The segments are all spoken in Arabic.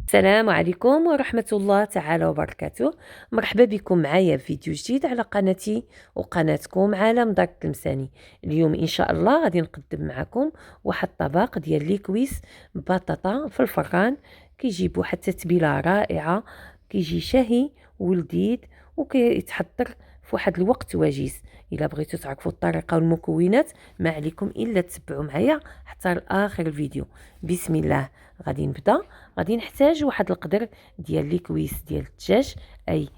السلام عليكم ورحمة الله تعالى وبركاته. مرحبا بكم معايا في فيديو جديد على قناتي وقناتكم عالم دار التلمساني. اليوم إن شاء الله غادي نقدم معكم واحد الطبق ديال ليكويس بطاطا في الفران. كيجيب واحد التتبيلة رائعة، كيجي شهي ولذيذ وكيتحضر في واحد الوقت وجيز. إلا بغيتو تعرفوا الطريقة والمكونات ما عليكم إلا تتبعوا معايا حتى لآخر الفيديو. بسم الله. غادي نبدا. غادي نحتاج واحد القدر ديال ليكويس ديال الدجاج، اي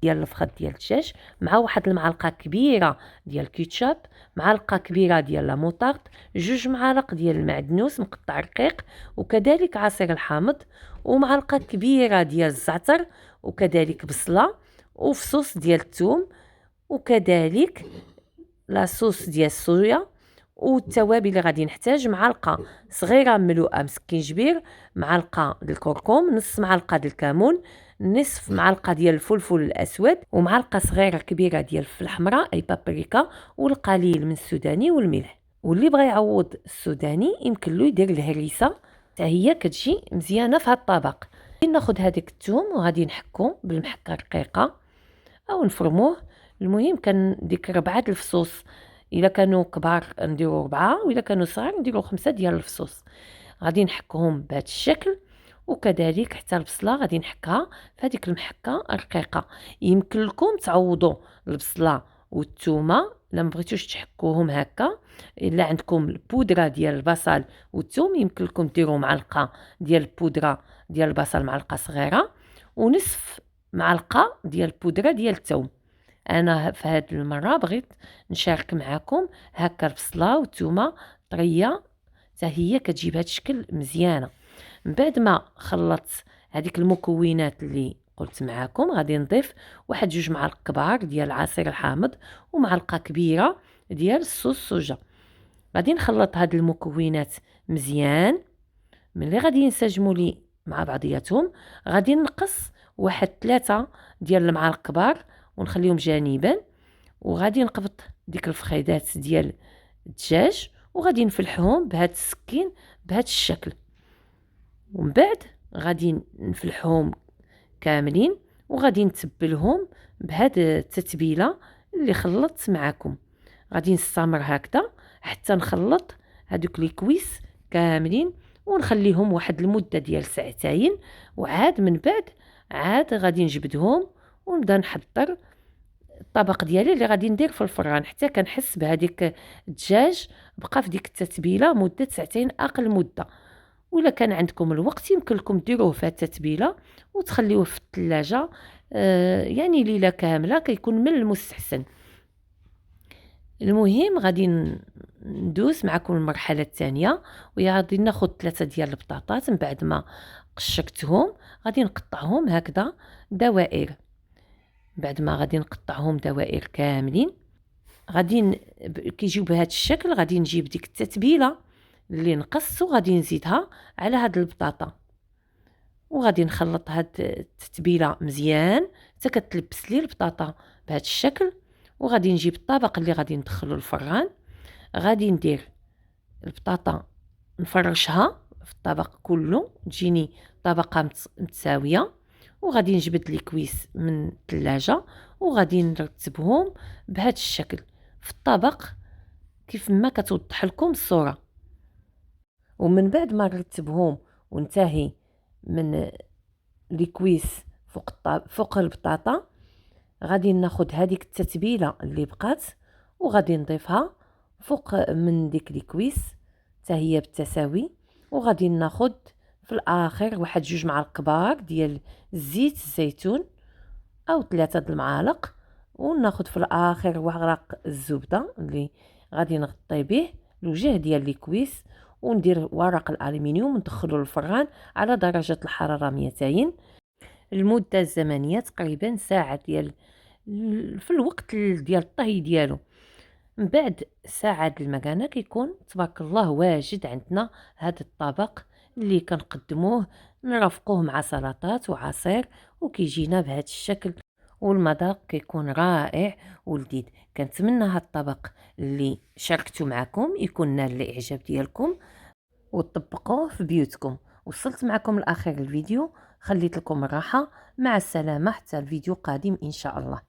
ديال الفخذ ديال الدجاج، مع واحد المعلقه كبيره ديال الكيتشاب، معلقه كبيره ديال لا موطارد، جوج معالق ديال المعدنوس مقطع رقيق، وكذلك عصير الحامض، ومعلقه كبيره ديال الزعتر، وكذلك بصله، وفصوص ديال الثوم، وكذلك لاصوص ديال الصويا. والتوابل اللي غادي نحتاج: معلقه صغيره مملوءه مسكنجبير، معلقه ديال الكركم، نص معلقه ديال الكمون، نصف معلقه ديال الفلفل الاسود، ومعلقه صغيره كبيره ديال الفلفل الحمراء اي بابريكا، والقليل من السوداني والملح. واللي بغى يعوض السوداني يمكن له يدير الهريسه، حتى هي كتجي مزيانه في هذا الطبق. ناخذ هذاك الثوم وغادي نحكو بالمحكه رقيقه او نفرموه. المهم ديك 4 الفصوص، الا كانوا كبار نديروا 4، والا كانوا صغار نديروا 5 ديال الفصوص. غادي نحكهم بهذا الشكل. وكذلك حتى البصله غادي نحكها في هذيك المحكه الرقيقه. يمكن لكم تعوضوا البصله والثومه الا ما بغيتوش تحكوهم هكا. الا عندكم البودره ديال البصل والثوم يمكن لكم ديروا معلقه ديال البودره ديال البصل، معلقه صغيره، ونصف معلقه ديال البودره ديال الثوم. انا في هذه المره بغيت نشارك معكم هكا البصله والثومه طريه، حتى هي كتجيب هذا الشكل مزيانه. من بعد ما خلطت هذيك المكونات اللي قلت معكم، غادي نضيف واحد 2 معالق كبار ديال عصير الحامض، ومعلقه كبيره ديال الصوص صوجا. غادي نخلط هاد المكونات مزيان. ملي غادي ينسجموا لي مع بعضياتهم غادي نقص واحد 3 ديال المعالق كبار ونخليهم جانبا، وغادي نقبط ديك الفخيدات ديال الدجاج وغادي نفلحهم بهذا السكين بهذا الشكل. ومن بعد غادي نفلحهم كاملين وغادي نتبلهم بهذه التتبيله اللي خلطت معكم. غادي نستمر هكذا حتى نخلط هذوك لي كويس كاملين ونخليهم واحد المده ديال 2 ساعات، وعاد من بعد عاد غادي نجبدهم ونبدا نحضر الطبق ديالي اللي غادي ندير في الفران حتى كنحس بهذيك الدجاج بقى في ديك التتبيله مده 2 ساعات اقل مده. ولا كان عندكم الوقت يمكن لكم ديروه في التتبيله وتخليوه في الثلاجه، يعني ليله كامله كيكون من المستحسن. المهم غادي ندوز معكم المرحله الثانيه، وهي غادي ناخذ 3 ديال البطاطات. من بعد ما قشرتهم غادي نقطعهم هكذا دوائر. بعد ما غادي نقطعهم دوائر كاملين غادي كيجيو بهذا الشكل. غادي نجيب ديك التتبيله اللي نقص وغادي نزيدها على هاد البطاطا، وغادي نخلط هاد التتبيله مزيان حتى كتلبس لي البطاطا بهذا الشكل. وغادي نجيب الطبق اللي غادي ندخلو الفران. غادي ندير البطاطا نفرشها في الطبق كله تجيني طبقه متساويه، وغادي نجبد لي كويس من الثلاجه وغادي نرتبهم بهذا الشكل في الطبق كيف ما كتوضح لكم الصوره. ومن بعد ما نرتبهم وننتهي من لي كويس فوق البطاطا غادي ناخذ هذيك التتبيله اللي بقات وغادي نضيفها فوق من ديك لي كويس حتى هي بالتساوي. وغادي ناخذ في الاخر واحد 2 معالق كبار ديال زيت الزيتون او 3 د المعالق، وناخذ في الاخر ورق الزبده اللي غادي نغطي به الوجه ديال لي كويس، وندير ورق الالومنيوم وندخلو للفران على درجه الحراره 200. المده الزمنيه تقريبا ساعه ديال في الوقت ديال الطهي ديالو. من بعد ساعه د المكانه كيكون تبارك الله واجد عندنا هذا الطبق اللي كنقدموه نرافقوه مع سلطات وعصير وكيجينا بهذا الشكل، والمذاق كيكون رائع ولذيذ. كنتمنى هذا الطبق اللي شاركته معكم يكون نال الاعجاب ديالكم وتطبقوه في بيوتكم. وصلت معكم لاخر الفيديو، خليت لكم الراحه، مع السلامه حتى الفيديو قادم ان شاء الله.